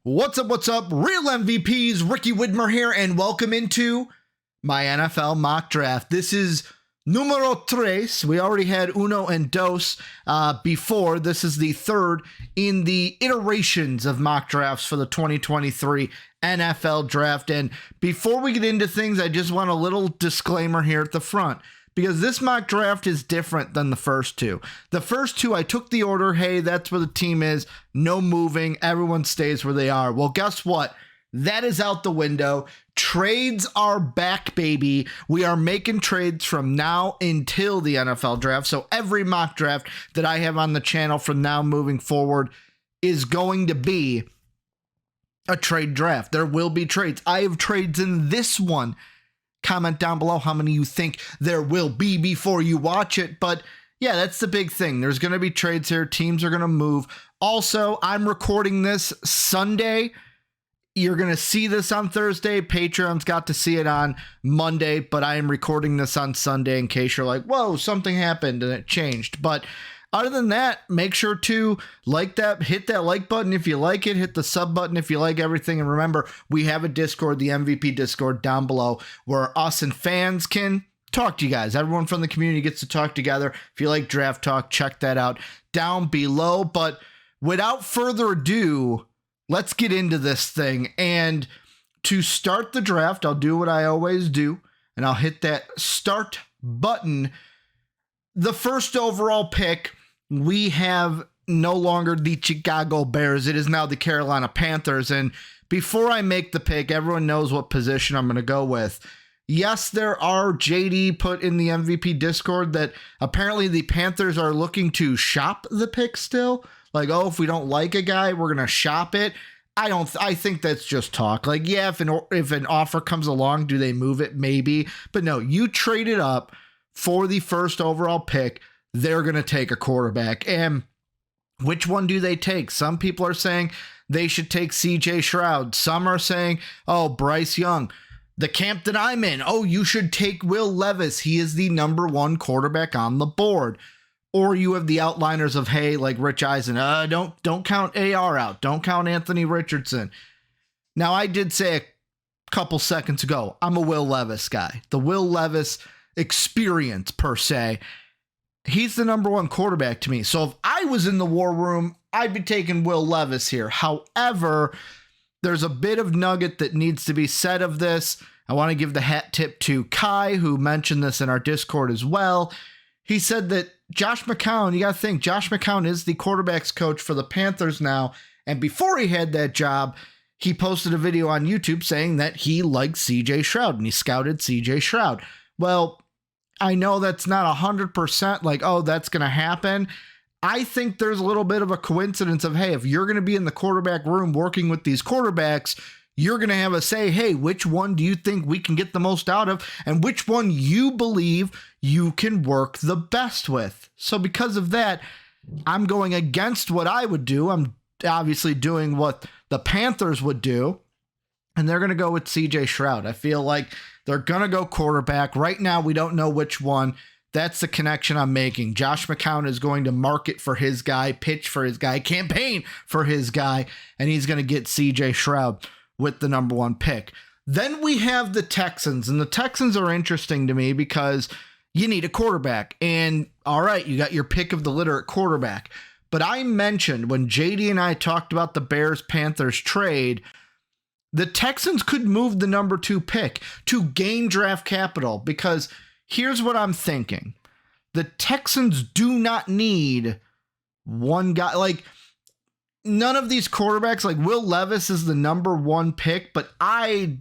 What's up, Real MVPs, Ricky Widmer here, and welcome into my NFL mock draft. This is numero tres. We already had uno and dos before. This is the third in the iterations of mock drafts for the 2023 NFL draft. And before we get into things, I just want a little disclaimer here at the front, because this mock draft is different than the first two. The first two, I took the order, hey, that's where the team is, no moving, everyone stays where they are. Well, guess what? That is out the window. Trades are back, baby. We are making trades from now until the NFL draft. So every mock draft that I have on the channel from now moving forward is going to be a trade draft. There will be trades. I have trades in this one. Comment down below how many you think there will be before you watch it. But yeah, that's the big thing. There's going to be trades here. Teams are going to move. Also, I'm recording this Sunday. You're going to see this on Thursday. Patreons got to see it on Monday, but I am recording this on Sunday in case you're like, whoa, something happened and it changed. But other than that, make sure to like that, hit that like button if you like it, hit the sub button if you like everything. And remember, we have a Discord, the MVP Discord down below, where us and fans can talk to you guys. Everyone from the community gets to talk together. If you like draft talk, check that out down below. But without further ado, let's get into this thing. And to start the draft, I'll do what I always do, and I'll hit that start button. The first overall pick, we have no longer the Chicago Bears. It is now the Carolina Panthers. And before I make the pick, everyone knows what position I'm going to go with. Yes, there are JD put in the MVP Discord that apparently the Panthers are looking to shop the pick still. Like, oh, if we don't like a guy, we're going to shop it. I think that's just talk. Like, yeah, if an offer comes along, do they move it? Maybe. But no, you trade it up for the first overall pick. They're going to take a quarterback. And which one do they take? Some people are saying they should take CJ Stroud. Some are saying, oh, Bryce Young. The camp that I'm in, oh, you should take Will Levis. He is the number one quarterback on the board. Or you have the outliners of, hey, like Rich Eisen, don't count AR out. Don't count Anthony Richardson. Now, I did say a couple seconds ago, I'm a Will Levis guy. The Will Levis experience, per se. He's the number one quarterback to me. So if I was in the war room, I'd be taking Will Levis here. However, there's a bit of nugget that needs to be said of this. I want to give the hat tip to Kai, who mentioned this in our Discord as well. He said that Josh McCown, you got to think, Josh McCown is the quarterback's coach for the Panthers now. And before he had that job, he posted a video on YouTube saying that he liked CJ Stroud and he scouted CJ Stroud. Well, I know that's not 100% like, oh, that's going to happen. I think there's a little bit of a coincidence of, hey, if you're going to be in the quarterback room working with these quarterbacks, you're going to have a say, hey, which one do you think we can get the most out of and which one you believe you can work the best with? So because of that, I'm going against what I would do. I'm obviously doing what the Panthers would do, and they're going to go with CJ Stroud. I feel like they're going to go quarterback. Right now, we don't know which one. That's the connection I'm making. Josh McCown is going to market for his guy, pitch for his guy, campaign for his guy, and he's going to get CJ Stroud with the number one pick. Then we have the Texans, and the Texans are interesting to me because you need a quarterback. And all right, you got your pick of the litter at quarterback. But I mentioned when JD and I talked about the Bears-Panthers trade, the Texans could move the number 2 pick to gain draft capital, because here's what I'm thinking. The Texans do not need one guy. Like, none of these quarterbacks, like Will Levis is the number 1 pick, but I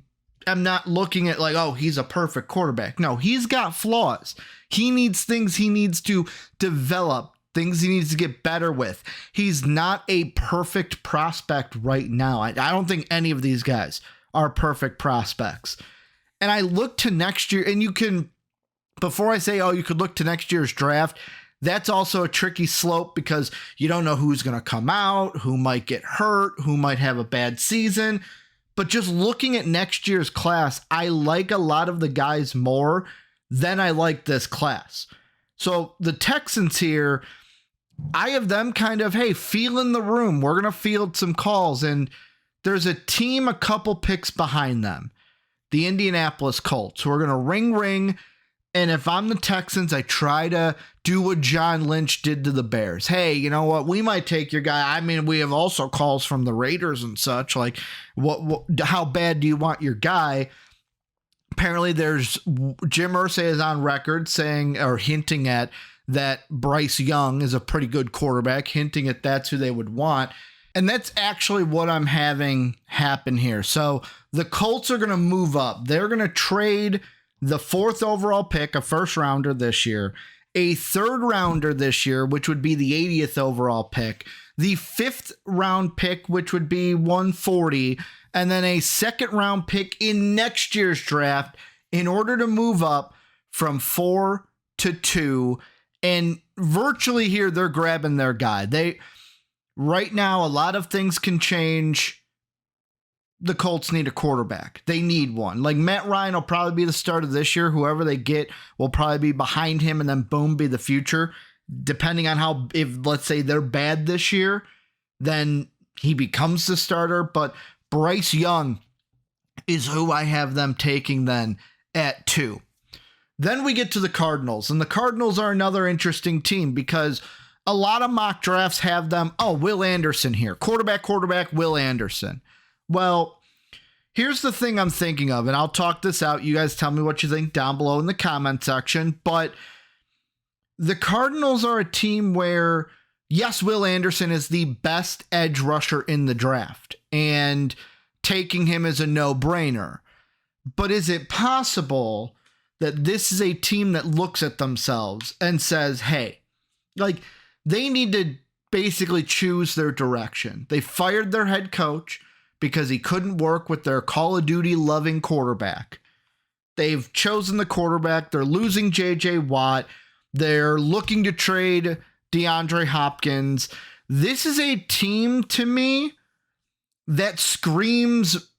am not looking at like, oh, he's a perfect quarterback. No, he's got flaws. He needs things he needs to develop, things he needs to get better with. He's not a perfect prospect right now. I don't think any of these guys are perfect prospects. And I look to next year, and you can, before I say, oh, you could look to next year's draft, that's also a tricky slope because you don't know who's going to come out, who might get hurt, who might have a bad season. But just looking at next year's class, I like a lot of the guys more than I like this class. So the Texans here, I have them kind of, hey, feel in the room. We're going to field some calls. And there's a team a couple picks behind them, the Indianapolis Colts, who are going to ring. And if I'm the Texans, I try to do what John Lynch did to the Bears. Hey, you know what? We might take your guy. I mean, we have also calls from the Raiders and such. Like, how bad do you want your guy? Apparently, there's Jim Irsay is on record saying or hinting at that Bryce Young is a pretty good quarterback, hinting at that's who they would want. And that's actually what I'm having happen here. So the Colts are going to move up. They're going to trade the 4th overall pick, a first rounder this year, a 3rd rounder this year, which would be the 80th overall pick, the 5th round pick, which would be 140, and then a 2nd round pick in next year's draft in order to move up from 4 to 2. And virtually here, they're grabbing their guy. Right now, a lot of things can change. The Colts need a quarterback. They need one. Like, Matt Ryan will probably be the start of this year. Whoever they get will probably be behind him and then boom, be the future. Depending on if let's say they're bad this year, then he becomes the starter. But Bryce Young is who I have them taking then at 2. Then we get to the Cardinals, and the Cardinals are another interesting team because a lot of mock drafts have them, Will Anderson here. Quarterback, Will Anderson. Well, here's the thing I'm thinking of, and I'll talk this out. You guys tell me what you think down below in the comment section. But the Cardinals are a team where, yes, Will Anderson is the best edge rusher in the draft, and taking him is a no-brainer. But is it possible that this is a team that looks at themselves and says, hey, like, they need to basically choose their direction. They fired their head coach because he couldn't work with their Call of Duty loving quarterback. They've chosen the quarterback. They're losing J.J. Watt. They're looking to trade DeAndre Hopkins. This is a team to me that screams,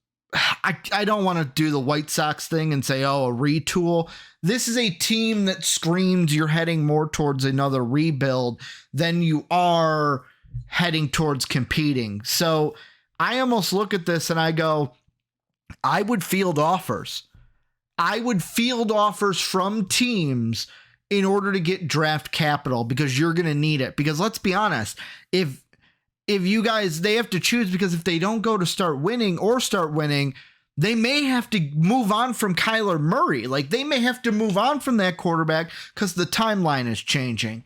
I don't want to do the White Sox thing and say, a retool. This is a team that screams you're heading more towards another rebuild than you are heading towards competing. So I almost look at this and I go, I would field offers. I would field offers from teams in order to get draft capital because you're going to need it. Because let's be honest, if you guys, they have to choose because if they don't go to start winning, they may have to move on from Kyler Murray. Like, they may have to move on from that quarterback because the timeline is changing.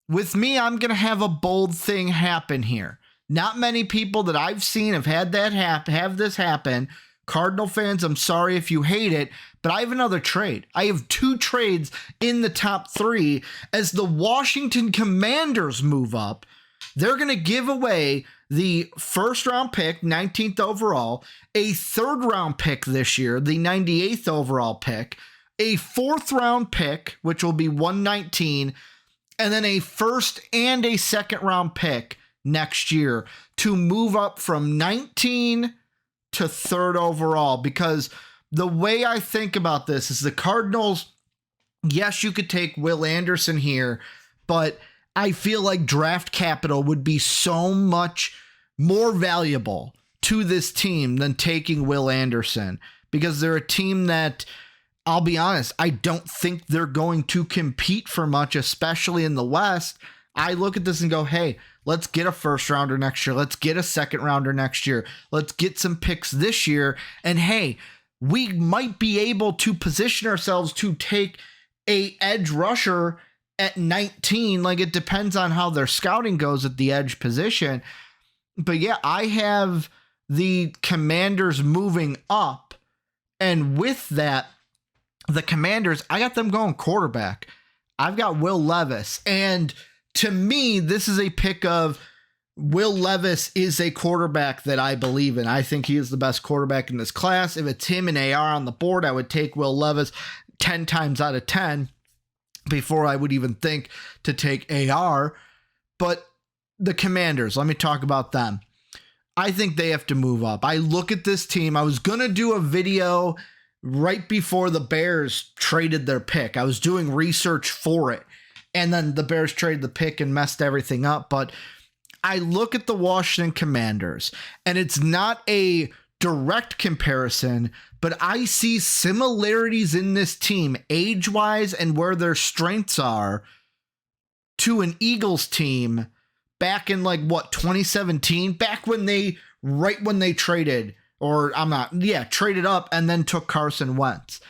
With me, I'm going to have a bold thing happen here. Not many people that I've seen have had that have this happen. Cardinal fans, I'm sorry if you hate it, but I have another trade. I have 2 trades in the top 3 as the Washington Commanders move up. They're going to give away the 1st round pick, 19th overall, a 3rd round pick this year, the 98th overall pick, a 4th round pick, which will be 119, and then a 1st and a 2nd round pick next year to move up from 19 to 3rd overall. Because the way I think about this is the Cardinals, yes, you could take Will Anderson here, but I feel like draft capital would be so much more valuable to this team than taking Will Anderson, because they're a team that, I'll be honest, I don't think they're going to compete for much, especially in the West. I look at this and go, hey, let's get a 1st rounder next year. Let's get a 2nd rounder next year. Let's get some picks this year. And hey, we might be able to position ourselves to take a edge rusher at 19. Like, it depends on how their scouting goes at the edge position. But yeah, I have the Commanders moving up. And with that, the Commanders, I got them going quarterback. I've got Will Levis. And to me, this is a pick of Will Levis is a quarterback that I believe in. I think he is the best quarterback in this class. If it's him and AR on the board, I would take Will Levis 10 times out of 10 before I would even think to take AR. But the Commanders, let me talk about them. I think they have to move up. I look at this team. I was going to do a video right before the Bears traded their pick. I was doing research for it. And then the Bears traded the pick and messed everything up. But I look at the Washington Commanders, and it's not a direct comparison, but I see similarities in this team, age-wise and where their strengths are, to an Eagles team back in 2017, back when they traded, traded up and then took Carson Wentz.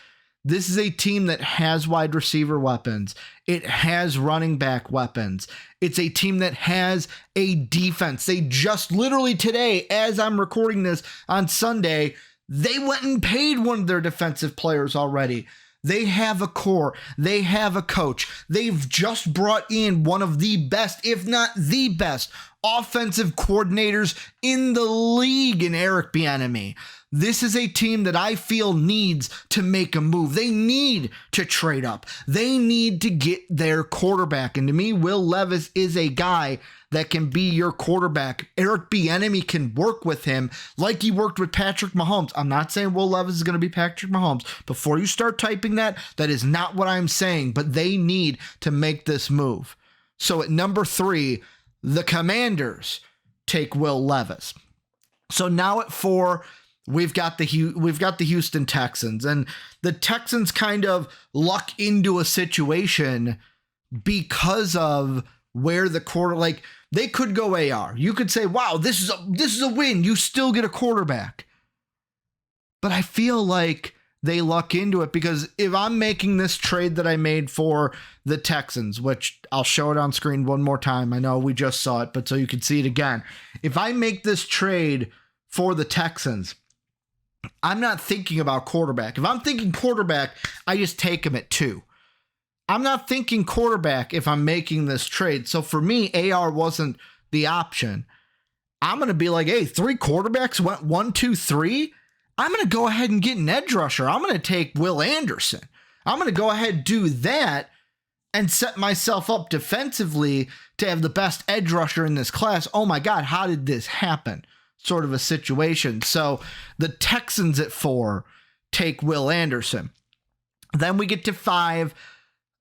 This is a team that has wide receiver weapons. It has running back weapons. It's a team that has a defense. They just literally today, as I'm recording this on Sunday, they went and paid one of their defensive players already. They have a core. They have a coach. They've just brought in one of the best, if not the best, offensive coordinators in the league in Eric Bieniemy. This is a team that I feel needs to make a move. They need to trade up. They need to get their quarterback. And to me, Will Levis is a guy that can be your quarterback. Eric Bieniemy can work with him like he worked with Patrick Mahomes. I'm not saying Will Levis is going to be Patrick Mahomes. Before you start typing that is not what I'm saying, but they need to make this move. So at number 3, the Commanders take Will Levis. So now at 4, we've got the Houston Texans, and the Texans kind of luck into a situation because of where the quarter, they could go AR. You could say, wow, this is a win. You still get a quarterback. But I feel like they luck into it because if I'm making this trade that I made for the Texans, which I'll show it on screen one more time. I know we just saw it, but so you can see it again. If I make this trade for the Texans, I'm not thinking about quarterback. If I'm thinking quarterback, I just take him at 2. I'm not thinking quarterback if I'm making this trade. So for me, AR wasn't the option. I'm going to be like, hey, 3 quarterbacks went 1, 2, 3. I'm going to go ahead and get an edge rusher. I'm going to take Will Anderson. I'm going to go ahead and do that and set myself up defensively to have the best edge rusher in this class. Oh my God, how did this happen? Sort of a situation. So the Texans at 4 take Will Anderson. Then we get to 5.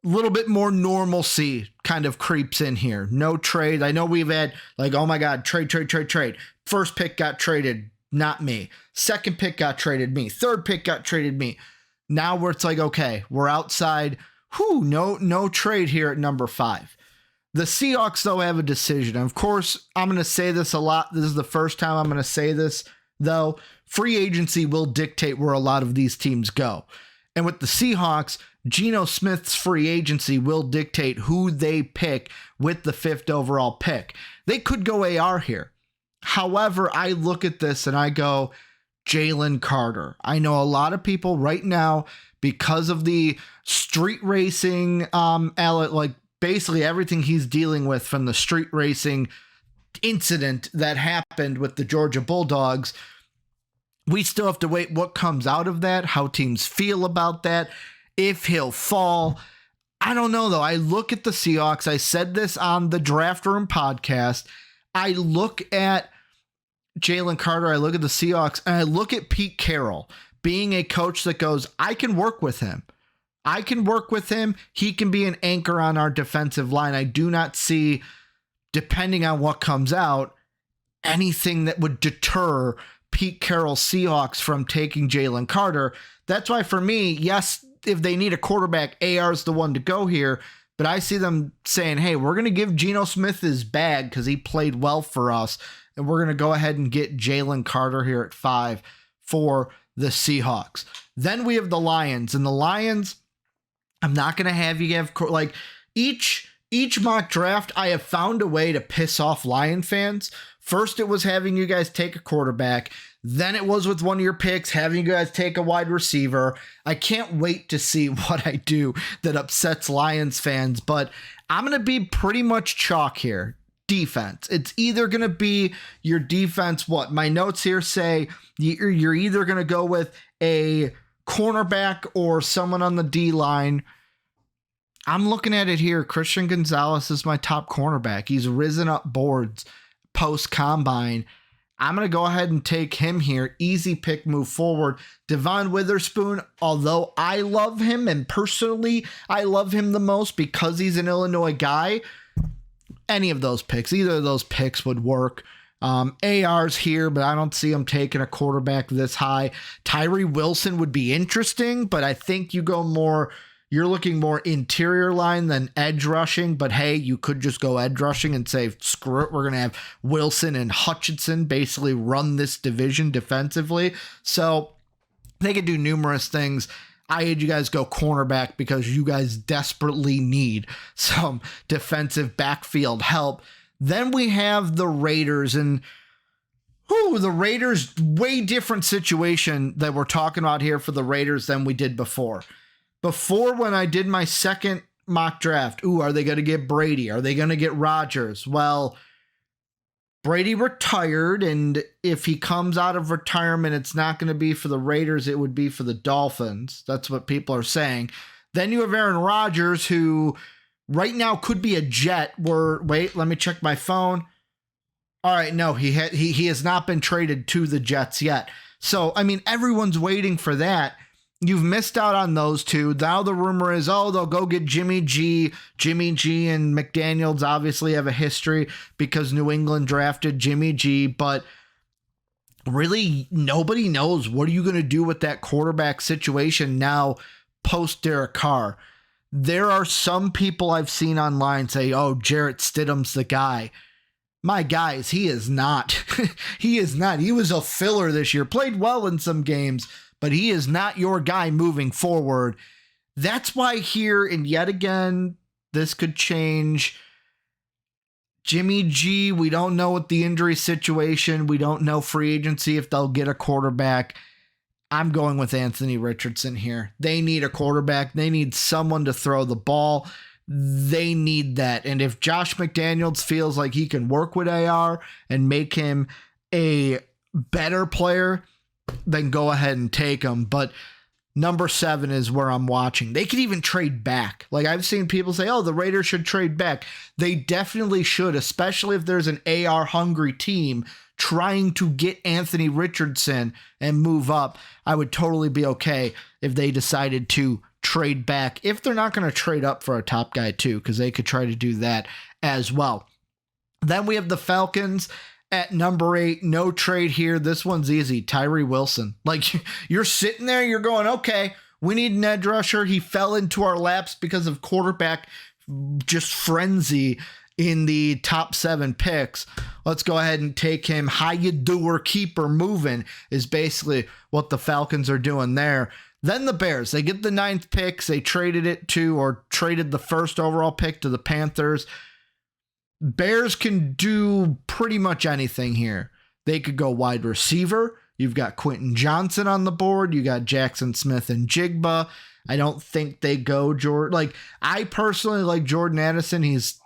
A little bit more normalcy kind of creeps in here. No trade. I know we've had oh my God, trade. First pick got traded, not me. Second pick got traded, me. Third pick got traded, me. Now where it's okay, we're outside. No trade here at number 5. The Seahawks, though, have a decision. Of course, I'm going to say this a lot. This is the first time I'm going to say this, though. Free agency will dictate where a lot of these teams go. And with the Seahawks, Geno Smith's free agency will dictate who they pick with the 5th overall pick. They could go AR here. However, I look at this and I go, Jalen Carter. I know a lot of people right now, because of the street racing, basically everything he's dealing with from the street racing incident that happened with the Georgia Bulldogs, we still have to wait what comes out of that, how teams feel about that, if he'll fall. I don't know, though. I look at the Seahawks. I said this on the Draft Room podcast. I look at Jalen Carter. I look at the Seahawks, and I look at Pete Carroll being a coach that goes, I can work with him. He can be an anchor on our defensive line. I do not see, depending on what comes out, anything that would deter Pete Carroll's Seahawks from taking Jalen Carter. That's why for me, yes, if they need a quarterback, AR is the one to go here. But I see them saying, hey, we're going to give Geno Smith his bag because he played well for us. And we're going to go ahead and get Jalen Carter here at 5 for the Seahawks. Then we have the Lions. And the Lions, I'm not going to have you have each mock draft, I have found a way to piss off Lion fans. First, it was having you guys take a quarterback. Then it was with one of your picks, having you guys take a wide receiver. I can't wait to see what I do that upsets Lions fans, but I'm going to be pretty much chalk here. Defense. It's either going to be your defense. What my notes here say, you're either going to go with a cornerback or someone on the D line. I'm looking at it here. Christian Gonzalez is my top cornerback. He's risen up boards post combine. I'm going to go ahead and take him here. Easy pick, move forward. Devon Witherspoon, although I love him and personally I love him the most because he's an Illinois guy, any of those picks. Either of those picks would work. AR's here, but I don't see him taking a quarterback this high. Tyree Wilson would be interesting, but I think you're looking more interior line than edge rushing. But hey, you could just go edge rushing and say, screw it, we're going to have Wilson and Hutchinson basically run this division defensively. So they could do numerous things. I had you guys go cornerback because you guys desperately need some defensive backfield help. Then we have the Raiders, and the Raiders, way different situation that we're talking about here for the Raiders than we did before. Before, when I did my second mock draft, are they going to get Brady? Are they going to get Rodgers? Well, Brady retired, and if he comes out of retirement, it's not going to be for the Raiders, it would be for the Dolphins. That's what people are saying. Then you have Aaron Rodgers, who right now could be a Jet. Wait, let me check my phone. All right, no, he has not been traded to the Jets yet. So, I mean, everyone's waiting for that. You've missed out on those two. Now the rumor is, they'll go get Jimmy G. Jimmy G and McDaniels obviously have a history because New England drafted Jimmy G, but really nobody knows what are you going to do with that quarterback situation now post Derek Carr. There are some people I've seen online say, Jarrett Stidham's the guy. My guys, he is not. He is not. He was a filler this year, played well in some games, but he is not your guy moving forward. That's why here, and yet again, this could change. Jimmy G, we don't know what the injury situation. We don't know free agency if they'll get a quarterback. I'm going with Anthony Richardson here. They need a quarterback. They need someone to throw the ball. They need that. And if Josh McDaniels feels like he can work with AR and make him a better player, then go ahead and take him. But number 7 is where I'm watching. They could even trade back. Like, I've seen people say, the Raiders should trade back. They definitely should, especially if there's an AR hungry team trying to get Anthony Richardson and move up. I would totally be okay if they decided to trade back, if they're not going to trade up for a top guy too, because they could try to do that as well. Then we have the Falcons at number 8, no trade here. This one's easy. Tyree Wilson. Like, you're sitting there, you're going, okay, we need an edge rusher. He fell into our laps because of quarterback just frenzy in the top 7 picks. Let's go ahead and take him. How you do or keep her moving is basically what the Falcons are doing there. Then the Bears, they get the 9th picks. They traded the first overall pick to the Panthers. Bears can do pretty much anything here. They could go wide receiver. You've got Quentin Johnson on the board. You got Jackson Smith and Jigba. I don't think they go I personally like Jordan Addison. He's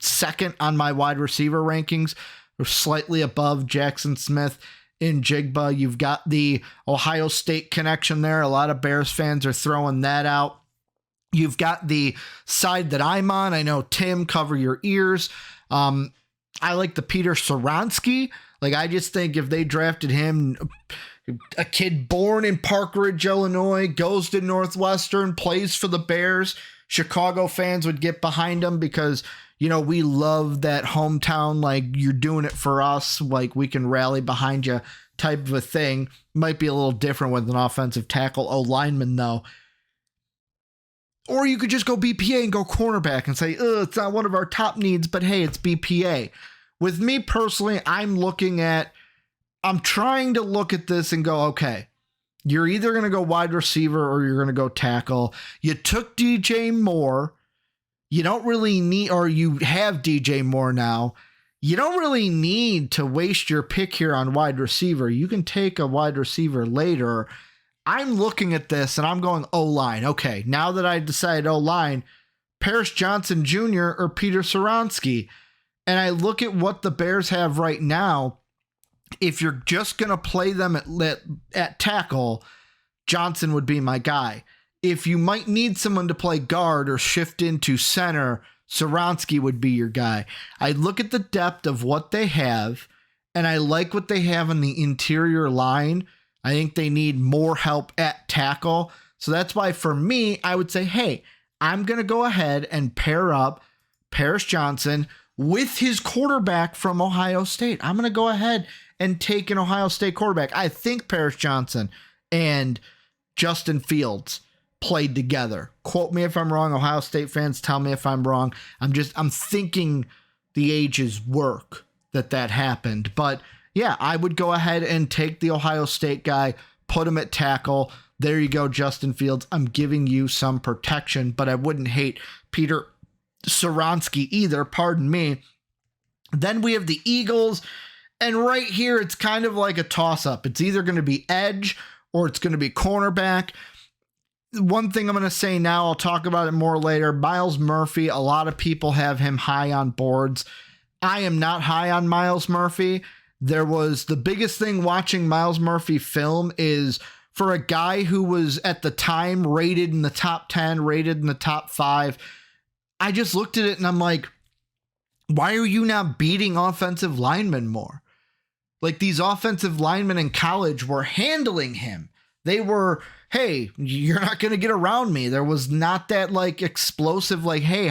second on my wide receiver rankings, or slightly above Jackson Smith in Jigba. You've got the Ohio State connection there. A lot of Bears fans are throwing that out. You've got the side that I'm on. I know, Tim, cover your ears. I like the Peter Saransky. Like, I just think if they drafted him, a kid born in Park Ridge, Illinois, goes to Northwestern, plays for the Bears, Chicago fans would get behind him because, we love that hometown, like, you're doing it for us, like, we can rally behind you type of a thing. Might be a little different with an offensive tackle O-lineman, though. Or you could just go BPA and go cornerback and say, it's not one of our top needs, but hey, it's BPA. With me personally, I'm trying to look at this and go, okay, you're either going to go wide receiver or you're going to go tackle. You took DJ Moore. You don't really need, or you have DJ Moore now. You don't really need to waste your pick here on wide receiver. You can take a wide receiver later. I'm looking at this and I'm going O-line. Okay, now that I decided O-line, Paris Johnson Jr. or Peter Saransky. And I look at what the Bears have right now. If you're just going to play them at tackle, Johnson would be my guy. If you might need someone to play guard or shift into center, Saransky would be your guy. I look at the depth of what they have, and I like what they have in the interior line. I think they need more help at tackle. So that's why for me, I would say, hey, I'm going to go ahead and pair up Paris Johnson with his quarterback from Ohio State. I'm going to go ahead and take an Ohio State quarterback. I think Paris Johnson and Justin Fields played together. Quote me if I'm wrong. Ohio State fans, tell me if I'm wrong. I'm thinking the ages work that happened. But yeah, I would go ahead and take the Ohio State guy, put him at tackle. There you go, Justin Fields. I'm giving you some protection, but I wouldn't hate Peter Skoronsky either. Pardon me. Then we have the Eagles. And right here, it's kind of like a toss-up. It's either going to be edge or it's going to be cornerback. One thing I'm going to say now, I'll talk about it more later. Myles Murphy, a lot of people have him high on boards. I am not high on Myles Murphy. The biggest thing watching Myles Murphy film is for a guy who was at the time rated in the top 10, rated in the top 5. I just looked at it and I'm like, why are you not beating offensive linemen more? Like, these offensive linemen in college were handling him. They were, hey, you're not going to get around me. There was not that like explosive, like, hey,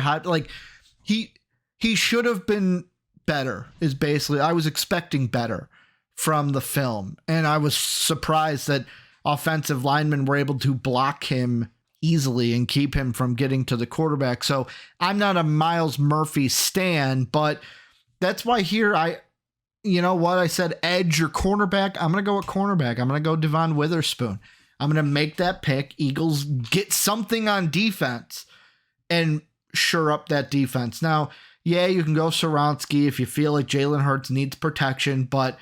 he should have been better is basically, I was expecting better from the film. And I was surprised that offensive linemen were able to block him easily and keep him from getting to the quarterback. So I'm not a Myles Murphy stan, but that's why here you know what? I said edge or cornerback. I'm going to go with cornerback. I'm going to go Devon Witherspoon. I'm going to make that pick. Eagles get something on defense and shore up that defense. Now, yeah, you can go Skoronsky if you feel like Jalen Hurts needs protection, but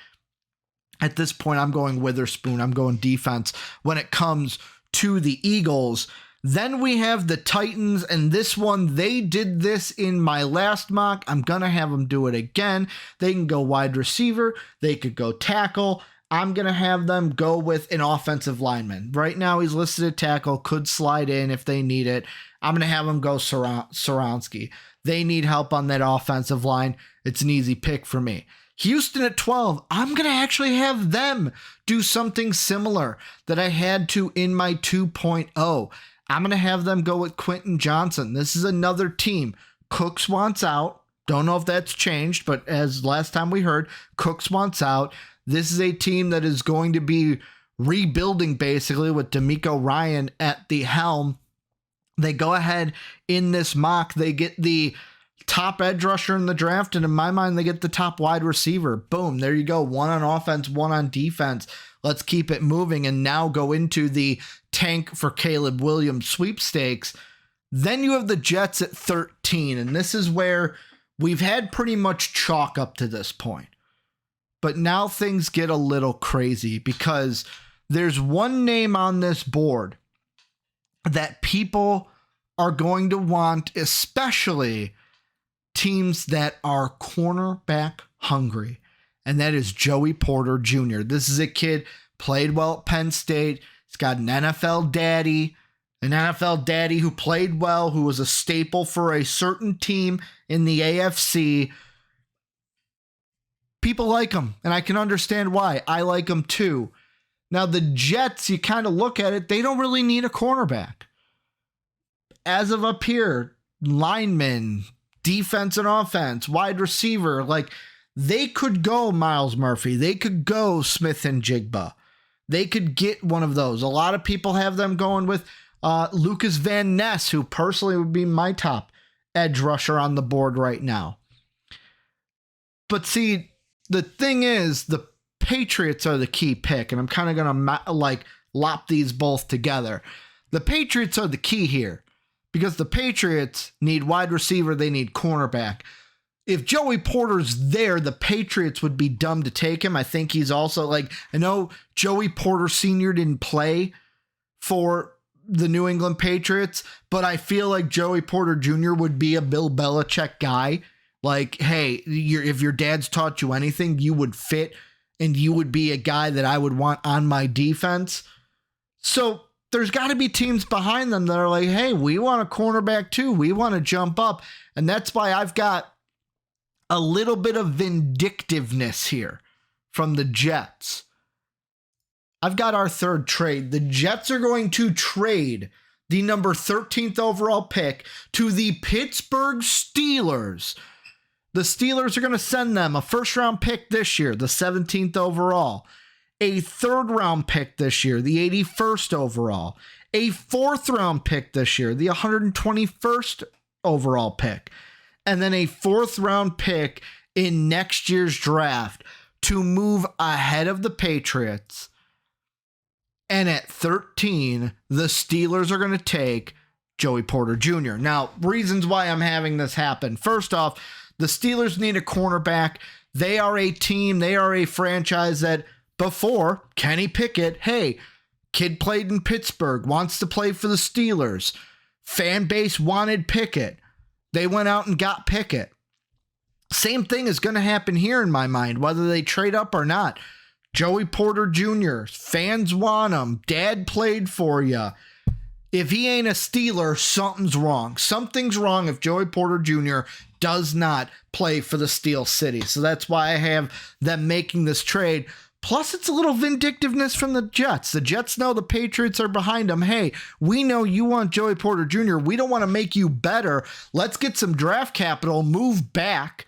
at this point, I'm going Witherspoon. I'm going defense when it comes to the Eagles. Then we have the Titans, and this one, they did this in my last mock. I'm going to have them do it again. They can go wide receiver. They could go tackle. I'm going to have them go with an offensive lineman. Right now, he's listed at tackle, could slide in if they need it. I'm going to have them go Skoronsky. They need help on that offensive line. It's an easy pick for me. Houston at 12, I'm going to actually have them do something similar that I had to in my 2.0. I'm going to have them go with Quentin Johnson. This is another team. Cooks wants out. Don't know if that's changed, but as last time we heard, Cooks wants out. This is a team that is going to be rebuilding basically with DeMeco Ryan at the helm. They go ahead in this mock. They get the top edge rusher in the draft, and in my mind, they get the top wide receiver. Boom, there you go. One on offense, one on defense. Let's keep it moving and now go into the tank for Caleb Williams sweepstakes. Then you have the Jets at 13, and this is where we've had pretty much chalk up to this point. But now things get a little crazy because there's one name on this board that people are going to want, especially teams that are cornerback hungry, and that is Joey Porter Jr. This is a kid, played well at Penn State. He's got an NFL daddy who played well, who was a staple for a certain team in the AFC. People like him, and I can understand why. I like him too. Now, the Jets, you kind of look at it, they don't really need a cornerback. As of up here, linemen, defense and offense, wide receiver, like they could go Myles Murphy. They could go Smith and Jigba. They could get one of those. A lot of people have them going with Lucas Van Ness, who personally would be my top edge rusher on the board right now. But see, the thing is, the Patriots are the key pick, and I'm kind of going to lop these both together. The Patriots are the key here because the Patriots need wide receiver, they need cornerback. If Joey Porter's there, the Patriots would be dumb to take him. I think he's also I know Joey Porter Sr. didn't play for the New England Patriots, but I feel like Joey Porter Jr. would be a Bill Belichick guy. Like, hey, if your dad's taught you anything, you would fit, and you would be a guy that I would want on my defense. So there's got to be teams behind them that are like, hey, we want a cornerback too. We want to jump up. And that's why I've got a little bit of vindictiveness here from the Jets. I've got our third trade. The Jets are going to trade the number 13th overall pick to the Pittsburgh Steelers. The Steelers are going to send them a first-round pick this year, the 17th overall, a third-round pick this year, the 81st overall, a fourth-round pick this year, the 121st overall pick, and then a fourth-round pick in next year's draft to move ahead of the Patriots. And at 13, the Steelers are going to take Joey Porter Jr. Now, reasons why I'm having this happen. First off, the Steelers need a cornerback. They are a team, they are a franchise that before Kenny Pickett, hey, kid played in Pittsburgh, wants to play for the Steelers. Fan base wanted Pickett. They went out and got Pickett. Same thing is going to happen here in my mind, whether they trade up or not. Joey Porter Jr., fans want him. Dad played for you. If he ain't a Steeler, something's wrong. Something's wrong if Joey Porter Jr. does not play for the Steel City. So that's why I have them making this trade. Plus, it's a little vindictiveness from the Jets. The Jets know the Patriots are behind them. Hey, we know you want Joey Porter Jr. We don't want to make you better. Let's get some draft capital, move back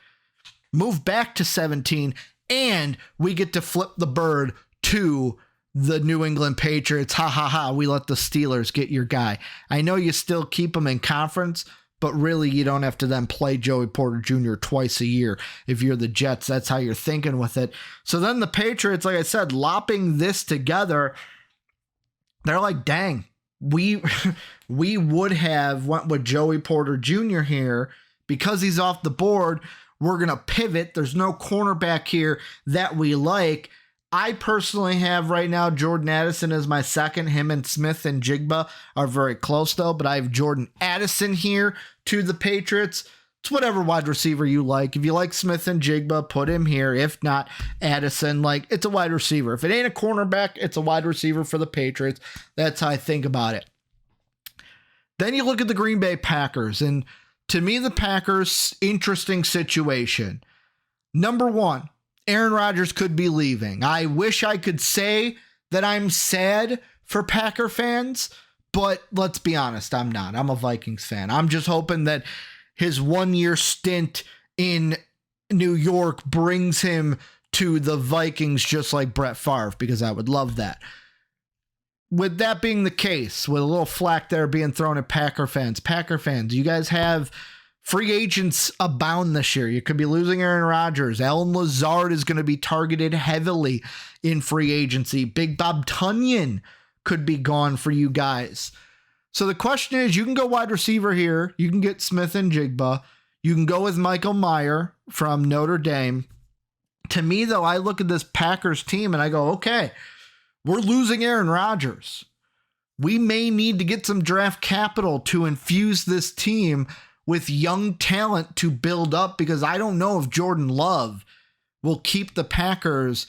to 17, and we get to flip the bird to the New England Patriots. Ha ha ha, we let the Steelers get your guy. I know you still keep him in conference, but really you don't have to then play Joey Porter Jr. twice a year. If you're the Jets, that's how you're thinking with it. So then the Patriots, like I said, lopping this together, they're like, dang, we would have went with Joey Porter Jr. here because he's off the board. We're going to pivot. There's no cornerback here that we like. I personally have right now Jordan Addison as my second. Him and Smith and Jigba are very close though, but I have Jordan Addison here to the Patriots. It's whatever wide receiver you like. If you like Smith and Jigba, put him here. If not, Addison, like, it's a wide receiver. If it ain't a cornerback, it's a wide receiver for the Patriots. That's how I think about it. Then you look at the Green Bay Packers, and to me, the Packers, interesting situation. Number one, Aaron Rodgers could be leaving. I wish I could say that I'm sad for Packer fans, but let's be honest, I'm not. I'm a Vikings fan. I'm just hoping that his 1 year stint in New York brings him to the Vikings just like Brett Favre, because I would love that. With that being the case, with a little flack there being thrown at Packer fans, you guys have free agents abound this year. You could be losing Aaron Rodgers. Alan Lazard is going to be targeted heavily in free agency. Big Bob Tunyon could be gone for you guys. So the question is, you can go wide receiver here. You can get Smith and Jigba. You can go with Michael Mayer from Notre Dame. To me, though, I look at this Packers team and I go, okay, we're losing Aaron Rodgers. We may need to get some draft capital to infuse this team with young talent to build up, because I don't know if Jordan Love will keep the Packers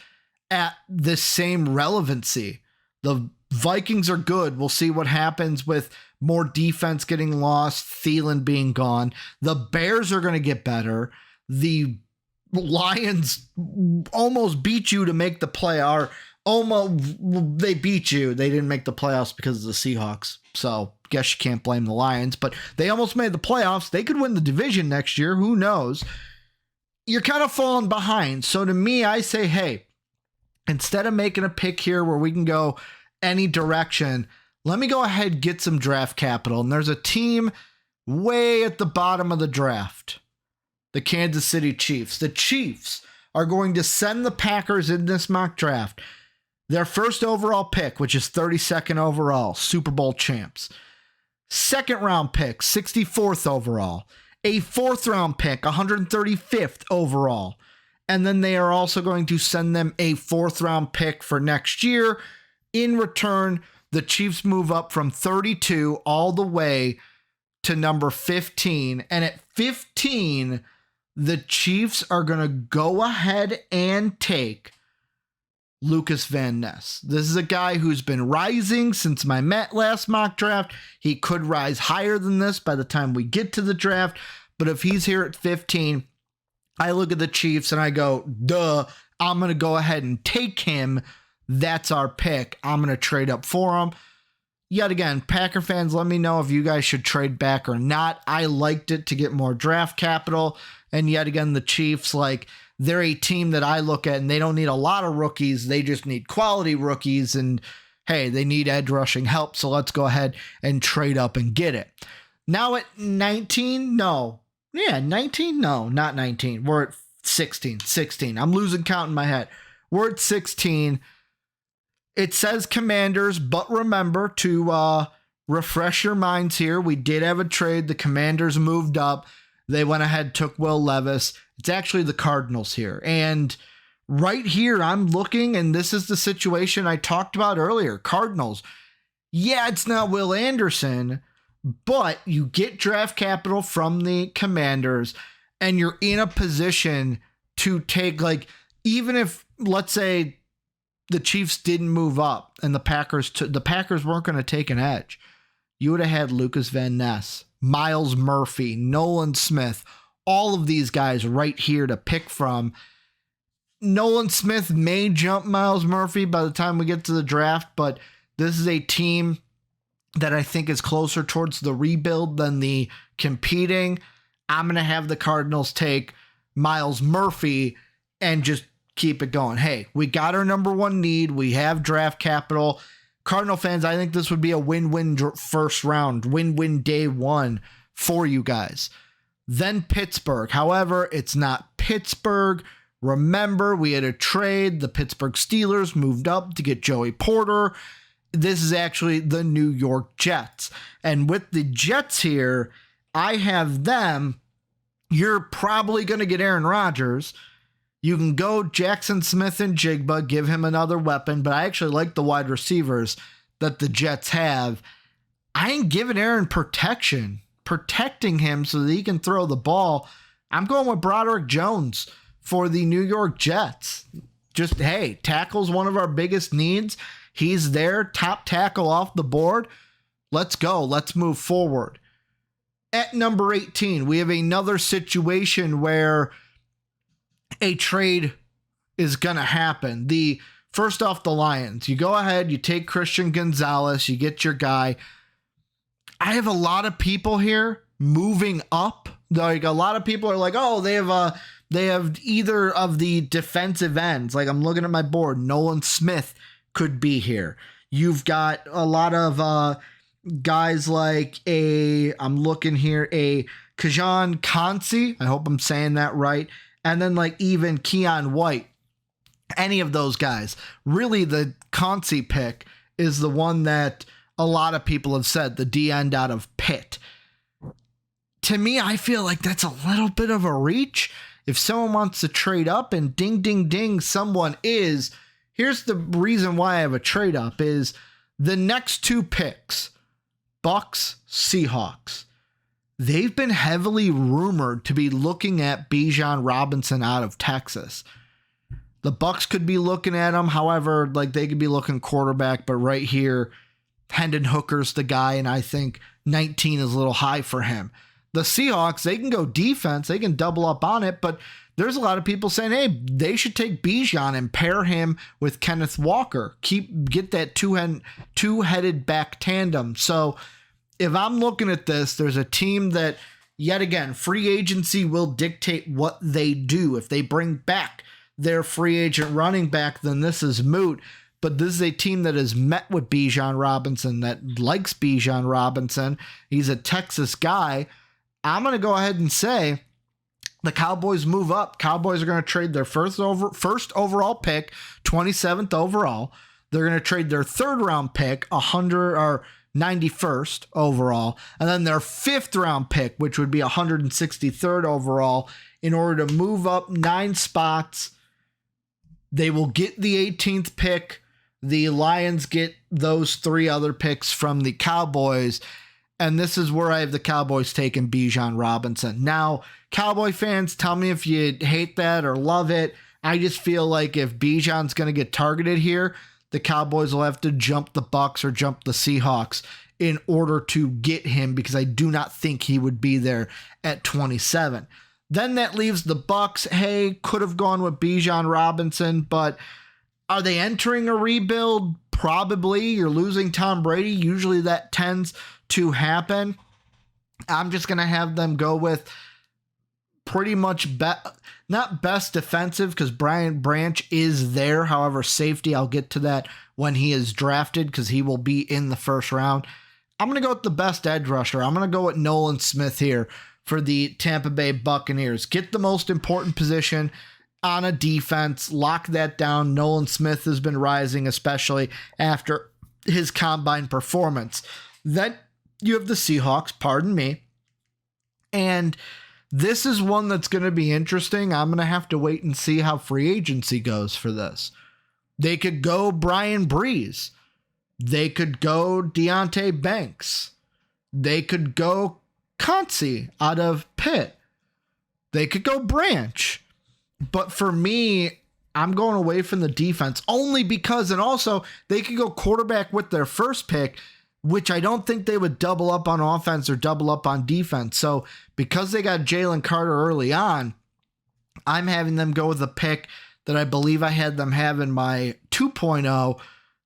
at this same relevancy. The Vikings are good. We'll see what happens with more defense getting lost, Thielen being gone. The Bears are going to get better. The Lions almost beat you to make the play. They beat you. They didn't make the playoffs because of the Seahawks. So guess you can't blame the Lions, but they almost made the playoffs. They could win the division next year. Who knows? You're kind of falling behind. So to me, I say, hey, instead of making a pick here where we can go any direction, let me go ahead and get some draft capital. And there's a team way at the bottom of the draft, the Kansas City Chiefs. The Chiefs are going to send the Packers in this mock draft their first overall pick, which is 32nd overall, Super Bowl champs. Second round pick, 64th overall. A fourth round pick, 135th overall. And then they are also going to send them a fourth round pick for next year. In return, the Chiefs move up from 32 all the way to number 15. And at 15, the Chiefs are going to go ahead and take Lucas Van Ness. This is a guy who's been rising since my last mock draft. He could rise higher than this by the time we get to the draft. But if he's here at 15, I look at the Chiefs and I go, duh, I'm going to go ahead and take him. That's our pick. I'm going to trade up for him. Yet again, Packer fans, let me know if you guys should trade back or not. I liked it to get more draft capital. And yet again, the Chiefs, like, they're a team that I look at and they don't need a lot of rookies. They just need quality rookies. And hey, they need edge rushing help. So let's go ahead and trade up and get it. Now at 19, no. Yeah, 19? No, not 19. We're at 16. I'm losing count in my head. We're at 16. It says Commanders, but remember to refresh your minds here. We did have a trade. The Commanders moved up. They went ahead, took Will Levis. It's actually the Cardinals here. And right here, I'm looking, and this is the situation I talked about earlier. Cardinals. Yeah, it's not Will Anderson, but you get draft capital from the Commanders, and you're in a position to take, like, even if, let's say, the Chiefs didn't move up and the Packers weren't going to take an edge, you would have had Lucas Van Ness, Miles Murphy, Nolan Smith, all of these guys right here to pick from. Nolan Smith may jump Miles Murphy by the time we get to the draft, but this is a team that I think is closer towards the rebuild than the competing. I'm going to have the Cardinals take Miles Murphy and just keep it going. Hey, we got our number one need. We have draft capital. Cardinal fans, I think this would be a win-win first round, win-win day one for you guys. Then Pittsburgh. However, it's not Pittsburgh. Remember, we had a trade. The Pittsburgh Steelers moved up to get Joey Porter. This is actually the New York Jets. And with the Jets here, I have them. You're probably going to get Aaron Rodgers. You can go Jackson Smith and Jigba, give him another weapon, but I actually like the wide receivers that the Jets have. I ain't giving Aaron protecting him so that he can throw the ball. I'm going with Broderick Jones for the New York Jets. Just, hey, tackle's one of our biggest needs. He's there, top tackle off the board. Let's go. Let's move forward. At number 18, we have another situation where a trade is going to happen. First off, the Lions. You go ahead, you take Christian Gonzalez, you get your guy. I have a lot of people here moving up. Like, a lot of people are like, oh, they have either of the defensive ends. Like, I'm looking at my board. Nolan Smith could be here. You've got a lot of guys like I'm looking here, a Kajan Kansi. I hope I'm saying that right. And then like even Keon White. Any of those guys. Really, the Kansi pick is the one that a lot of people have said, the D end out of Pitt. To me, I feel like that's a little bit of a reach. If someone wants to trade up, and ding, ding, ding, someone is. Here's the reason why I have a trade up is the next two picks, Bucs, Seahawks. They've been heavily rumored to be looking at Bijan Robinson out of Texas. The Bucs could be looking at him. However, like, they could be looking quarterback, but right here, Hendon Hooker's the guy, and I think 19 is a little high for him. The Seahawks, they can go defense. They can double up on it, but there's a lot of people saying, hey, they should take Bijan and pair him with Kenneth Walker. Get that two-headed back tandem. So if I'm looking at this, there's a team that, yet again, free agency will dictate what they do. If they bring back their free agent running back, then this is moot. But this is a team that has met with Bijan Robinson, that likes Bijan Robinson. He's a Texas guy. I'm going to go ahead and say the Cowboys move up. Cowboys are going to trade their first overall pick, 27th overall. They're going to trade their third round pick, 91st overall, and then their fifth round pick, which would be 163rd overall, in order to move up 9 spots. They will get the 18th pick. The Lions get those 3 other picks from the Cowboys. And this is where I have the Cowboys taking Bijan Robinson. Now, Cowboy fans, tell me if you hate that or love it. I just feel like if Bijan's going to get targeted here, the Cowboys will have to jump the Bucs or jump the Seahawks in order to get him, because I do not think he would be there at 27. Then that leaves the Bucs. Hey, could have gone with Bijan Robinson, but are they entering a rebuild? probably you're losing Tom Brady. Usually that tends to happen. I'm just going to have them go with pretty much not best defensive because Brian Branch is there. However, safety, I'll get to that when he is drafted because he will be in the first round. I'm going to go with the best edge rusher. I'm going to go with Nolan Smith here for the Tampa Bay Buccaneers. Get the most important position on a defense. Lock that down. Nolan Smith has been rising, especially after his combine performance. Then you have the Seahawks, pardon me. And this is one that's going to be interesting. I'm going to have to wait and see how free agency goes for this. They could go Brian Breeze. They could go Deonte Banks. They could go Concy out of Pitt. They could go Branch. But for me, I'm going away from the defense only because, and also they could go quarterback with their first pick, which I don't think they would double up on offense or double up on defense. So because they got Jalen Carter early on, I'm having them go with a pick that I believe I had them have in my 2.0.